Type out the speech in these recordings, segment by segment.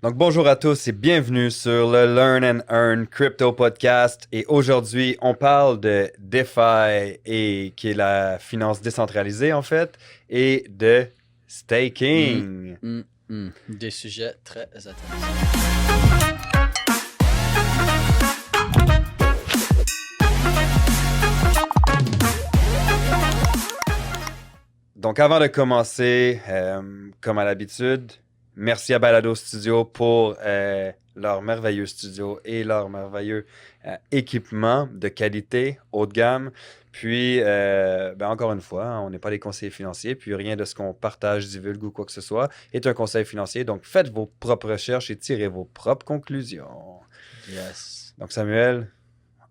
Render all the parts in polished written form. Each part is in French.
Donc, bonjour à tous et bienvenue sur le Learn and Earn Crypto Podcast. Et aujourd'hui, on parle de DeFi, et qui est la finance décentralisée en fait, et de staking. Des sujets très intéressants. Donc, avant de commencer, comme à l'habitude, merci à Balado Studio pour leur merveilleux studio et leur merveilleux équipement de qualité, haut de gamme. Puis, encore une fois, on n'est pas des conseillers financiers, puis rien de ce qu'on partage, divulgue ou quoi que ce soit est un conseil financier. Donc, faites vos propres recherches et tirez vos propres conclusions. Yes. Donc, Samuel,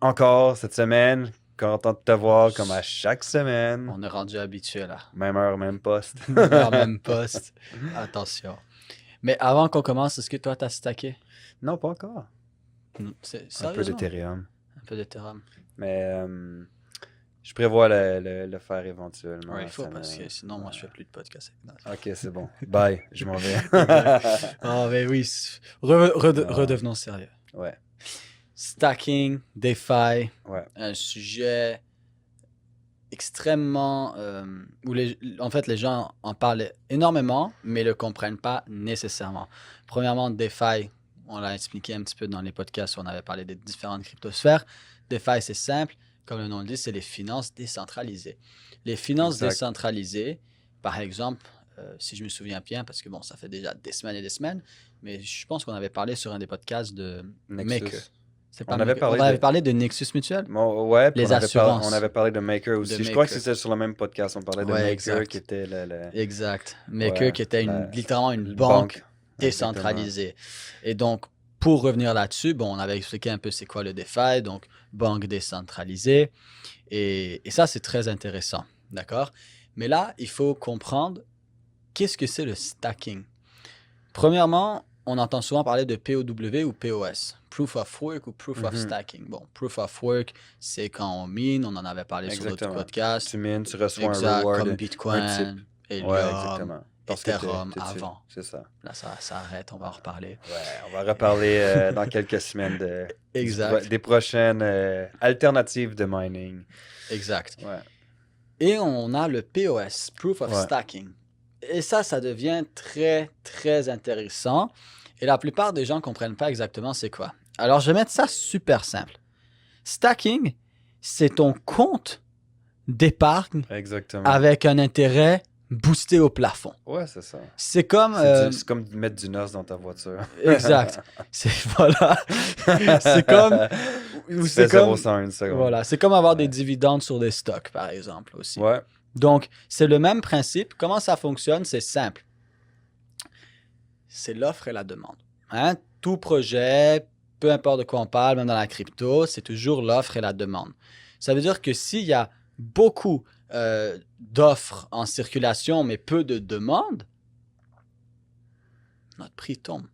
encore cette semaine, content de te voir comme à chaque semaine. On est rendu habitué là. Même heure, même poste. Même poste. Attention. Mais avant qu'on commence, est-ce que toi, t'as stacké? Non, pas encore. Un peu d'Ethereum. Un peu d'Ethereum. Mais je prévois le faire éventuellement. Ouais, il faut parce que sinon, moi, je fais plus de podcast. Ok, c'est bon. Bye, je m'en vais. Ah, ben oui. Redevenons sérieux. Ouais. Stacking, DeFi, Ouais. un sujet extrêmement... où en fait, les gens en parlent énormément, mais ne le comprennent pas nécessairement. Premièrement, DeFi, on l'a expliqué un petit peu dans les podcasts où on avait parlé des différentes cryptosphères. DeFi, c'est simple. Comme le nom le dit, c'est les finances décentralisées. Les finances décentralisées, par exemple, si je me souviens bien, parce que bon, ça fait déjà des semaines et des semaines, mais je pense qu'on avait parlé sur un des podcasts de Nexus. Maker. On avait parlé de Nexus Mutual. Bon, ouais, les assurances. On avait parlé de Maker aussi. Je crois que c'était sur le même podcast. On parlait de Maker exact. qui était Exact. Maker qui était littéralement une banque décentralisée. Et donc, pour revenir là-dessus, bon, on avait expliqué un peu c'est quoi le DeFi, donc banque décentralisée. Et ça, c'est très intéressant. D'accord? Mais là, il faut comprendre qu'est-ce que c'est le stacking. Premièrement, on entend souvent parler de POW ou POS, Proof of Work ou Proof of Stacking. Bon, Proof of Work, c'est quand on mine, on en avait parlé sur d'autres podcasts. Tu mines, tu reçois un reward. Comme Bitcoin, Helium, Ethereum avant. C'est ça. Là, ça arrête, on va en reparler. Ouais, on va reparler dans quelques semaines des prochaines alternatives de mining. Exact. Ouais. Et on a le POS, Proof of Stacking. Et ça devient très, très intéressant. Et la plupart des gens ne comprennent pas exactement c'est quoi. Alors, je vais mettre ça super simple. Stacking, c'est ton compte d'épargne avec un intérêt boosté au plafond. Ouais, c'est ça. C'est comme... c'est comme mettre du NOS dans ta voiture. Exact. Voilà. C'est comme... C'est comme 0,1 seconde. Voilà. C'est comme avoir des dividendes sur des stocks, par exemple, aussi. Ouais. Donc, c'est le même principe. Comment ça fonctionne? C'est simple. C'est l'offre et la demande. Hein? Tout projet, peu importe de quoi on parle, même dans la crypto, c'est toujours l'offre et la demande. Ça veut dire que s'il y a beaucoup d'offres en circulation, mais peu de demandes, notre prix tombe.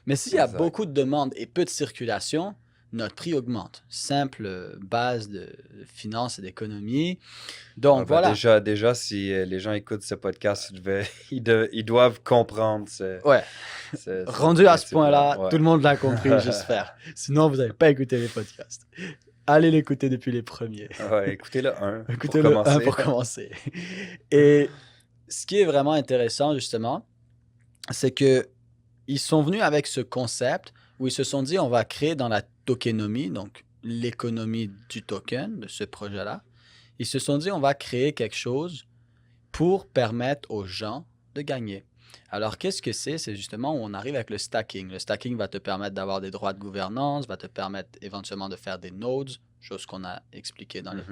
Mais s'il y a beaucoup de demandes et peu de circulation, notre prix augmente. Simple base de finance et d'économie. Donc, voilà. Déjà, si les gens écoutent ce podcast, ils doivent comprendre rendu à ce point-là, tout le monde l'a compris, j'espère. Sinon, vous n'avez pas écouté les podcasts. Allez l'écouter depuis les premiers. Ouais, écoutez le 1 pour commencer. Et ce qui est vraiment intéressant, justement, c'est qu'ils sont venus avec ce concept où ils se sont dit, on va créer dans la tokenomie, donc l'économie du token, de ce projet-là, ils se sont dit, on va créer quelque chose pour permettre aux gens de gagner. Alors, qu'est-ce que c'est? C'est justement où on arrive avec le stacking. Le stacking va te permettre d'avoir des droits de gouvernance, va te permettre éventuellement de faire des nodes, chose qu'on a expliqué dans les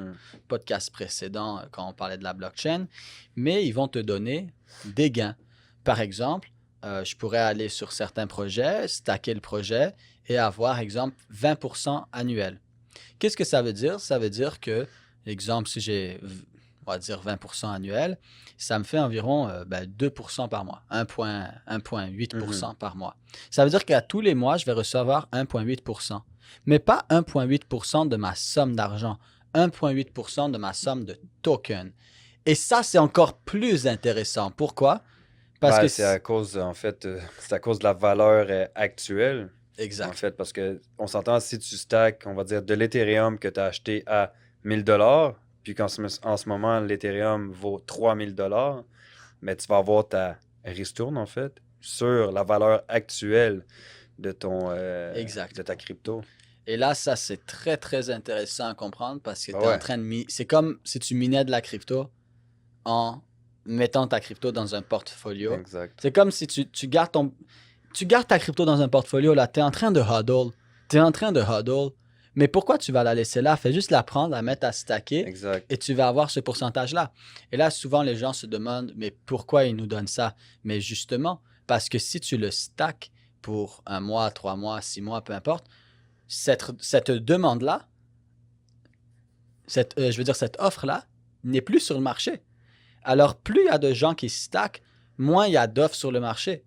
podcasts précédents quand on parlait de la blockchain, mais ils vont te donner des gains. Par exemple, je pourrais aller sur certains projets, stacker le projet et avoir, exemple, 20% annuel. Qu'est-ce que ça veut dire? Ça veut dire que, exemple, si j'ai, on va dire 20% annuel, ça me fait environ 2% par mois, 1,8% par mois. Ça veut dire qu'à tous les mois, je vais recevoir 1,8%. Mais pas 1,8% de ma somme d'argent, 1,8% de ma somme de token. Et ça, c'est encore plus intéressant. Pourquoi? Parce que C'est à cause, en fait, c'est à cause de la valeur actuelle, en exact. fait, parce que on s'entend si tu stacks, on va dire, de l'Ethereum que tu as acheté à 1000 $, puis en ce moment, l'Ethereum vaut 3000 $, mais tu vas avoir ta ristourne, en fait, sur la valeur actuelle Exact. de ta crypto. Et là, ça, c'est très, très intéressant à comprendre parce que Ben tu es en ouais, train de... C'est comme si tu minais de la crypto en mettant ta crypto dans un portfolio. exact. C'est comme si tu gardes tu gardes ta crypto dans un portfolio, là, tu es en train de hodl. Tu es en train de hodl. Mais pourquoi tu vas la laisser là? Fais juste la prendre, la mettre à stacker Exact. et tu vas avoir ce pourcentage-là. Et là, souvent, les gens se demandent, mais pourquoi ils nous donnent ça? Mais justement, parce que si tu le stacks pour 1 mois, 3 mois, 6 mois, peu importe, cette demande-là, cette offre-là, n'est plus sur le marché. Alors, plus il y a de gens qui stackent, moins il y a d'offres sur le marché,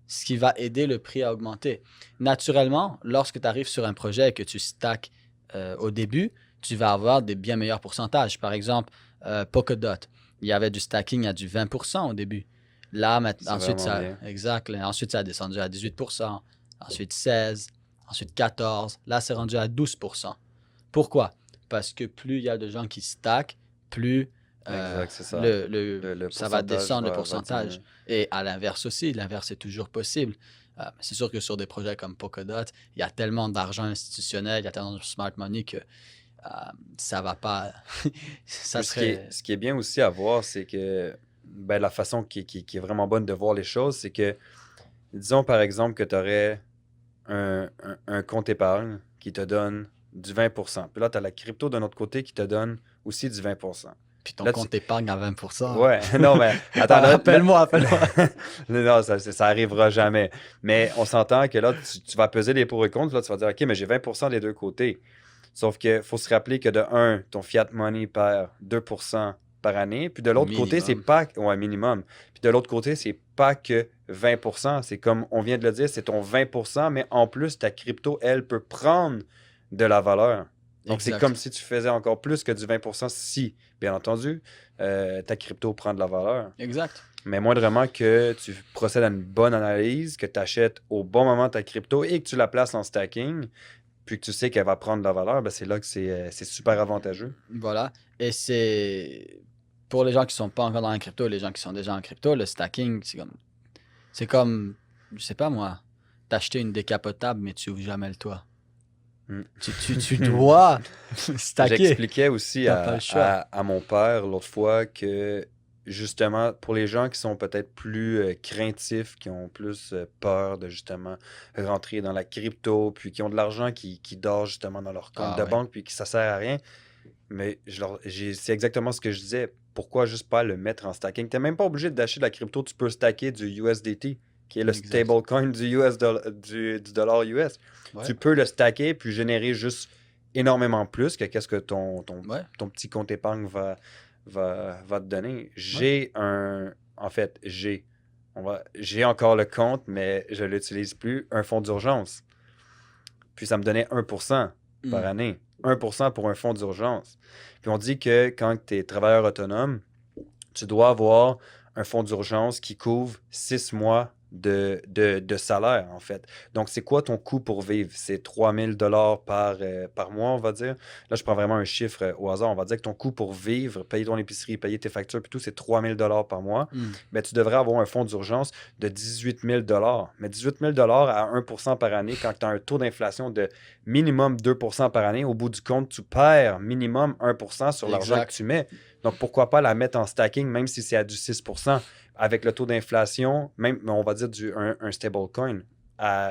ce qui va aider le prix à augmenter. Naturellement, lorsque tu arrives sur un projet et que tu stacks au début, tu vas avoir des bien meilleurs pourcentages. Par exemple, Polkadot, il y avait du stacking à du 20% au début. Là, C'est ensuite, vraiment bien. exact. Ensuite, ça a descendu à 18%, ensuite 16%, ensuite 14%. Là, c'est rendu à 12%. Pourquoi? Parce que plus il y a de gens qui stackent, plus Exact, c'est ça. Le ça va pourcentage descendre le va pourcentage. diminuer. Et à l'inverse aussi, l'inverse est toujours possible. C'est sûr que sur des projets comme Polkadot, il y a tellement d'argent institutionnel, il y a tellement de smart money que ça va pas. Ça Puis serait. ce qui est bien aussi à voir, c'est que ben, la façon qui est vraiment bonne de voir les choses, c'est que, disons par exemple que tu aurais un compte épargne qui te donne du 20%. Puis là, tu as la crypto d'un autre côté qui te donne aussi du 20%. Puis ton Là, compte épargne à 20%. Ouais, non, mais attends, Appelle-moi, appelle-moi. non, ça arrivera jamais. Mais on s'entend que là, tu vas peser les pour et contre. Là, tu vas dire, OK, mais j'ai 20% des deux côtés. Sauf qu'il faut se rappeler que de un, ton fiat money perd 2% par année. Puis de l'autre côté, c'est Minimum. pas. Ouais, minimum. Puis de l'autre côté, c'est pas que 20%. C'est comme on vient de le dire, c'est ton 20%, mais en plus, ta crypto, elle, peut prendre de la valeur. Donc, c'est Exact. comme si tu faisais encore plus que du 20% si, bien entendu, ta crypto prend de la valeur. Exact. Mais moindrement que tu procèdes à une bonne analyse, que tu achètes au bon moment ta crypto et que tu la places en stacking, puis que tu sais qu'elle va prendre de la valeur, ben c'est là que c'est super avantageux. Voilà. Et c'est. Pour les gens qui sont pas encore dans la crypto, les gens qui sont déjà en crypto, le stacking, c'est comme, je sais pas moi, t'acheter une décapotable, mais tu ouvres jamais le toit. Mm. Tu dois stacker. J'expliquais aussi T'as pas le choix. à mon père l'autre fois que justement, pour les gens qui sont peut-être plus craintifs, qui ont plus peur de justement rentrer dans la crypto, puis qui ont de l'argent qui dort justement dans leur compte Ah de ouais. banque, puis que ça sert à rien, mais c'est exactement ce que je disais. Pourquoi juste pas le mettre en stacking? Tu n'es même pas obligé d'acheter de la crypto, tu peux stacker du USDT, qui est le Exact. stablecoin du dollar US. Ouais. Tu peux le stacker puis générer juste énormément plus que qu'est-ce que Ouais. ton petit compte épargne va te donner. J'ai encore le compte, mais je ne l'utilise plus, un fonds d'urgence. Puis ça me donnait 1% par Mm. année. 1% pour un fonds d'urgence. Puis on dit que quand tu es travailleur autonome, tu dois avoir un fonds d'urgence qui couvre 6 mois de salaire, en fait. Donc, c'est quoi ton coût pour vivre? C'est 3000 $ par mois, on va dire. Là, je prends vraiment un chiffre au hasard. On va dire que ton coût pour vivre, payer ton épicerie, payer tes factures, puis tout, c'est 3000 $ par mois. Mm. Mais tu devrais avoir un fonds d'urgence de 18 000 $. Mais 18 000 $ à 1% par année, quand tu as un taux d'inflation de minimum 2% par année, au bout du compte, tu perds minimum 1% sur l'argent que Exact. tu mets. Donc, pourquoi pas la mettre en stacking, même si c'est à du 6%, avec le taux d'inflation, même, on va dire un stablecoin,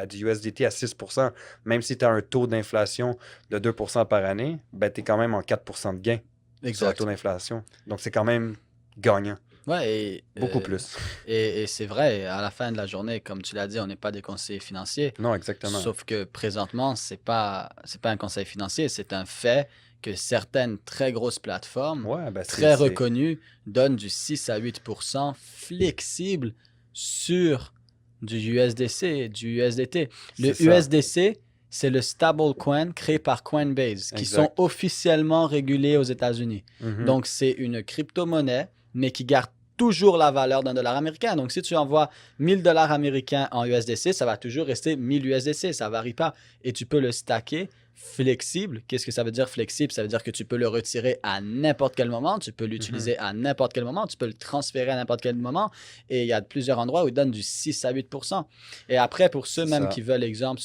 du USDT à 6%, même si tu as un taux d'inflation de 2% par année, ben, tu es quand même en 4% de gain sur le Exact. taux d'inflation. Donc, c'est quand même gagnant. Ouais, Beaucoup plus. et c'est vrai, à la fin de la journée, comme tu l'as dit, on n'est pas des conseillers financiers. Non, exactement. Sauf que présentement, c'est pas un conseil financier, c'est un fait que certaines très grosses plateformes, Ouais, ben, très reconnues, donnent du 6 à 8% flexible sur du USDC, du USDT. Le C'est ça. USDC, c'est le stablecoin créé par Coinbase, qui sont Exact. officiellement régulés aux États-Unis. Mhm. Donc, c'est une crypto-monnaie, mais qui garde toujours la valeur d'un dollar américain. Donc, si tu envoies 1000 dollars américains en USDC, ça va toujours rester 1000 USDC. Ça ne varie pas. Et tu peux le stacker flexible. Qu'est-ce que ça veut dire flexible? Ça veut dire que tu peux le retirer à n'importe quel moment. Tu peux l'utiliser à n'importe quel moment. Tu peux le transférer à n'importe quel moment. Et il y a plusieurs endroits où ils donnent du 6 à 8%. Et après, pour ceux même qui veulent, exemple,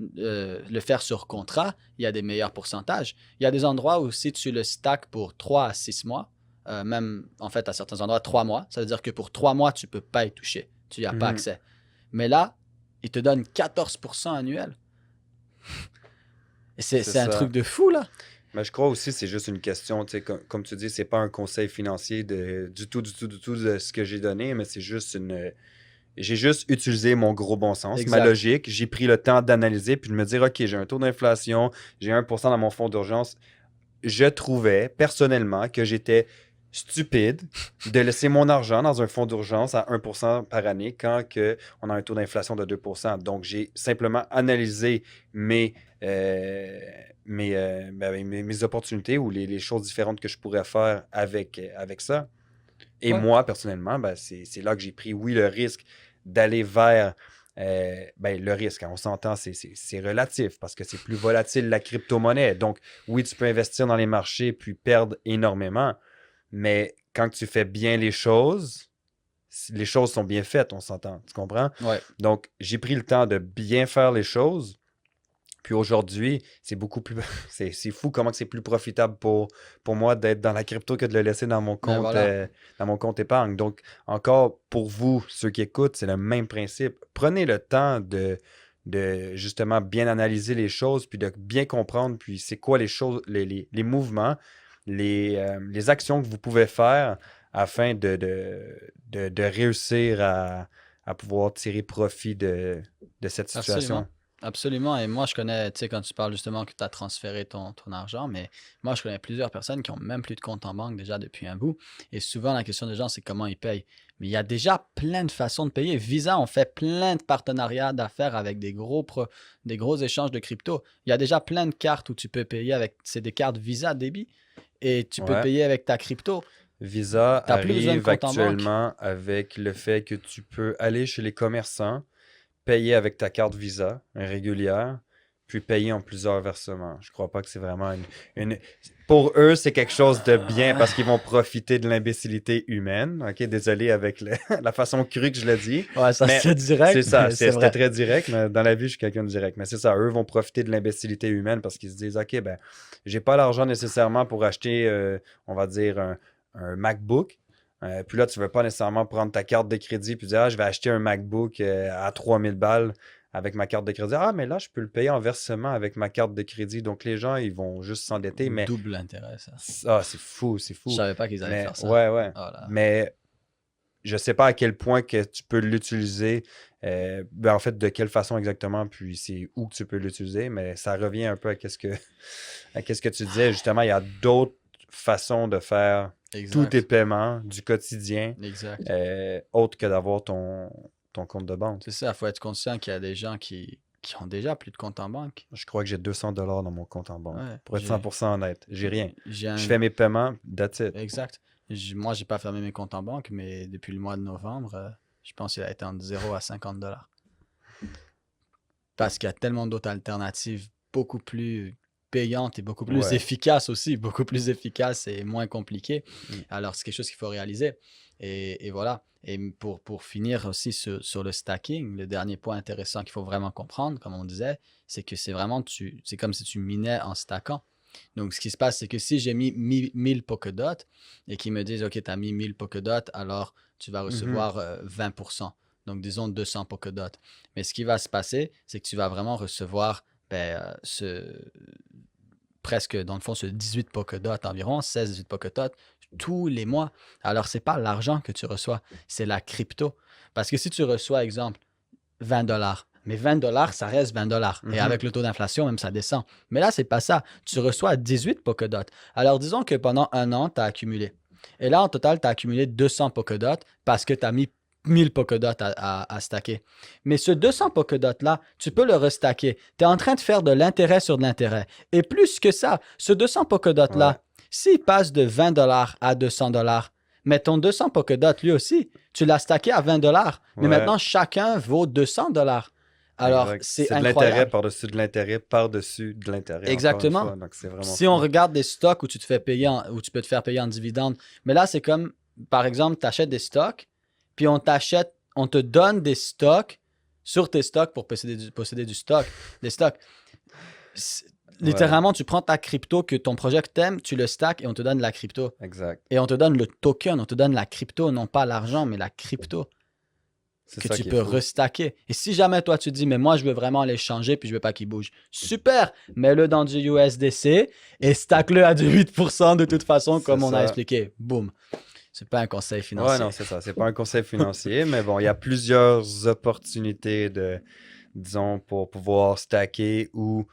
le faire sur contrat, il y a des meilleurs pourcentages. Il y a des endroits où si tu le stacks pour 3 à 6 mois, même en fait à certains endroits 3 mois, ça veut dire que pour 3 mois, tu ne peux pas y toucher. Tu n'y as pas accès. Mais là, ils te donnent 14% annuel. Et c'est un truc de fou, là. Mais je crois aussi que c'est juste une question, comme tu dis, c'est pas un conseil financier du tout de ce que j'ai donné, mais c'est juste j'ai juste utilisé mon gros bon sens, ma logique. J'ai pris le temps d'analyser puis de me dire, OK, j'ai un taux d'inflation, j'ai 1% dans mon fonds d'urgence. Je trouvais personnellement que j'étais stupide de laisser mon argent dans un fonds d'urgence à 1% par année quand on a un taux d'inflation de 2%. Donc, j'ai simplement analysé mes opportunités ou les choses différentes que je pourrais faire avec ça. Et moi, personnellement, c'est là que j'ai pris, oui, le risque d'aller vers le risque. On s'entend, c'est relatif parce que c'est plus volatile la crypto-monnaie. Donc, oui, tu peux investir dans les marchés puis perdre énormément. Mais quand tu fais bien les choses sont bien faites, on s'entend. Tu comprends? Ouais. Donc, j'ai pris le temps de bien faire les choses. Puis aujourd'hui, c'est beaucoup plus. C'est fou comment c'est plus profitable pour moi d'être dans la crypto que de le laisser dans mon compte, dans mon compte épargne. Donc, encore pour vous, ceux qui écoutent, c'est le même principe. Prenez le temps de justement bien analyser les choses, puis de bien comprendre, puis c'est quoi les choses, les mouvements, les actions que vous pouvez faire afin de réussir à pouvoir tirer profit de cette situation. Absolument. Et moi, je connais, tu sais, quand tu parles justement que tu as transféré ton argent, mais moi, je connais plusieurs personnes qui ont même plus de compte en banque déjà depuis un bout. Et souvent, la question des gens, c'est comment ils payent. Mais il y a déjà plein de façons de payer. Visa, on fait plein de partenariats d'affaires avec des gros échanges de crypto. Il y a déjà plein de cartes où tu peux payer avec, c'est des cartes Visa débit. Et tu peux payer avec ta crypto. Visa arrive actuellement avec le fait que tu peux aller chez les commerçants, payer avec ta carte Visa régulière, puis payer en plusieurs versements. Je crois pas que c'est vraiment une... Pour eux, c'est quelque chose de bien parce qu'ils vont profiter de l'imbécilité humaine. OK, désolé avec la façon crue que je le dis. Ouais, ça c'est direct. C'est ça, c'était très direct, mais dans la vie, je suis quelqu'un de direct. Mais c'est ça, eux vont profiter de l'imbécilité humaine parce qu'ils se disent, OK, ben, j'ai pas l'argent nécessairement pour acheter, on va dire, un MacBook. Puis là, tu ne veux pas nécessairement prendre ta carte de crédit puis dire, je vais acheter un MacBook à 3000 balles avec ma carte de crédit. Ah, mais là, je peux le payer en versement avec ma carte de crédit. Donc, les gens, ils vont juste s'endetter. Mais... Double intérêt, ça. Ah, c'est fou. Je savais pas qu'ils allaient faire ça. Ouais. Oh là. Mais je sais pas à quel point que tu peux l'utiliser. En fait, de quelle façon exactement, puis c'est où que tu peux l'utiliser. Mais ça revient un peu à ce que tu disais. Justement, il y a d'autres façons de faire tous tes paiements du quotidien, autre que d'avoir ton compte de banque. C'est ça, il faut être conscient qu'il y a des gens qui ont déjà plus de compte en banque. Je crois que j'ai 200 $ dans mon compte en banque. Ouais, pour être 100% honnête, j'ai rien. Je fais mes paiements, that's it. Exact. Moi, j'ai pas fermé mes comptes en banque, mais depuis le mois de novembre, je pense qu'il a été entre 0 à 50 $. Parce qu'il y a tellement d'autres alternatives beaucoup plus payantes et beaucoup plus efficaces aussi, beaucoup plus efficaces et moins compliquées. Alors, c'est quelque chose qu'il faut réaliser. Et voilà. Et pour finir aussi sur le stacking, le dernier point intéressant qu'il faut vraiment comprendre, comme on disait, c'est que c'est vraiment, c'est comme si tu minais en stackant. Donc, ce qui se passe, c'est que si j'ai mis 1000 Polkadot et qu'ils me disent, OK, tu as mis 1000 Polkadot, alors tu vas recevoir 20%. Donc, disons 200 Polkadot. Mais ce qui va se passer, c'est que tu vas vraiment recevoir presque, dans le fond, ce 18 Polkadot environ, 16-18 Polkadot tous les mois. Alors, ce n'est pas l'argent que tu reçois, c'est la crypto. Parce que si tu reçois, exemple, 20 $, mais 20 $, ça reste 20 $. Et avec le taux d'inflation, même ça descend. Mais là, c'est pas ça. Tu reçois 18 Polkadot. Alors, disons que pendant un an, tu as accumulé. Et là, en total, tu as accumulé 200 Polkadot parce que tu as mis 1000 Polkadot à stacker. Mais ce 200 Polkadot-là, tu peux le restacker. Tu es en train de faire de l'intérêt sur de l'intérêt. Et plus que ça, ce 200 Polkadot-là, s'il passe de 20 $ à 200 $, Mais ton 200 Polkadot, lui aussi, tu l'as stacké à 20 $. Mais Ouais. maintenant, chacun vaut 200 $. Alors, Exact. c'est de l'intérêt incroyable. par-dessus de l'intérêt par-dessus de l'intérêt. Exactement. Encore une fois. Donc, c'est vraiment Si on fou. regarde des stocks où tu te fais payer où tu peux te faire payer en dividendes, mais là, c'est comme, par exemple, tu achètes des stocks, puis on te donne des stocks sur tes stocks pour posséder du stock, des stocks. Littéralement, tu prends ta crypto que ton projet que t'aimes, tu le stacks et on te donne la crypto. Exact. Et on te donne le token, on te donne la crypto, non pas l'argent, mais la crypto C'est que ça tu qui est peux fou. restacker. Et si jamais toi tu dis, mais moi je veux vraiment l'échanger puis je veux pas qu'il bouge, super, mets-le dans du USDC et stack-le à du 8% de toute façon, comme C'est on a ça. expliqué. Boum. C'est pas un conseil financier. Ouais, non, c'est ça. C'est pas un conseil financier, mais bon, il y a plusieurs opportunités disons, pour pouvoir stacker ou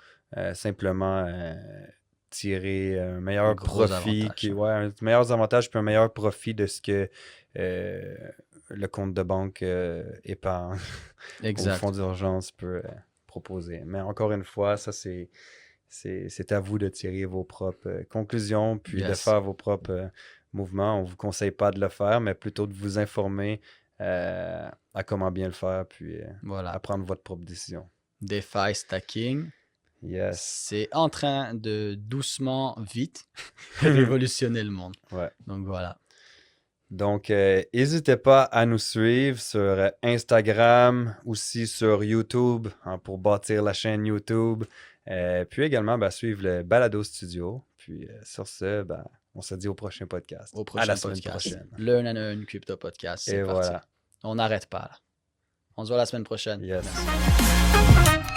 simplement tirer un meilleur Gros profit, avantage. un meilleur avantage puis un meilleur profit de ce que le compte de banque épargne ou Exact. fonds d'urgence peut proposer. Mais encore une fois, ça c'est à vous de tirer vos propres conclusions puis de Yes. faire vos propres mouvements. On ne vous conseille pas de le faire, mais plutôt de vous informer à comment bien le faire puis Voilà. à prendre votre propre décision. DeFi stacking, Yes. c'est en train de doucement, vite, révolutionner le monde. Ouais. Donc voilà. Donc, n'hésitez pas à nous suivre sur Instagram, aussi sur YouTube pour bâtir la chaîne YouTube. Puis également, suivre le Balado Studio. Puis sur ce, on se dit au prochain podcast. Au À prochain la semaine podcast. prochaine. Learn and Earn Crypto Podcast. C'est Et parti. voilà. On n'arrête pas là. On se voit la semaine prochaine. Yes. Merci.